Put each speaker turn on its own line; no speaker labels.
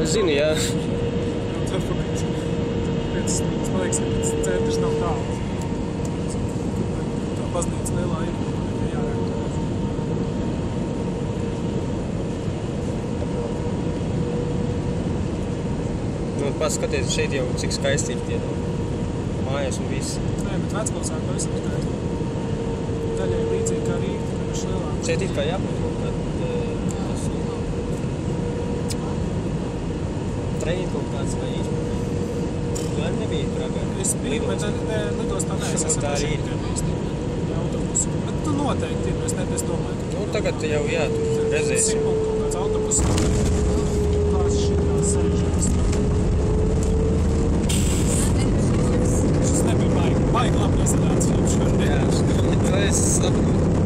Zinu, jā.
Tāpēc, man liekas, ka pēc centrs nav tālu. Tā baznīca lielā ir, jārāk.
Nu, paskaties, šeit jau cik skaisti ir tie mājas un viss.
Nē, bet vecpilsēta pavisam skaisti. Daļai līdzīgi kā Rīga, tikai viņš lielāk.
Šeit it kā jābūt kaut kād treņi kaut kāds vai īsti. Tu arī nebija Pragā?
Es biju, bet lidostā nē, es esmu tikai bijis autobusu. Bet tu noteikti ir, es domāju, ka...
Nu, tagad jau jā, tu redzēsi.
Kaut kāds autobusu, kāds šitās sēžās. Šis nebija baigi labi prezentēts.
Jā, es saprotu.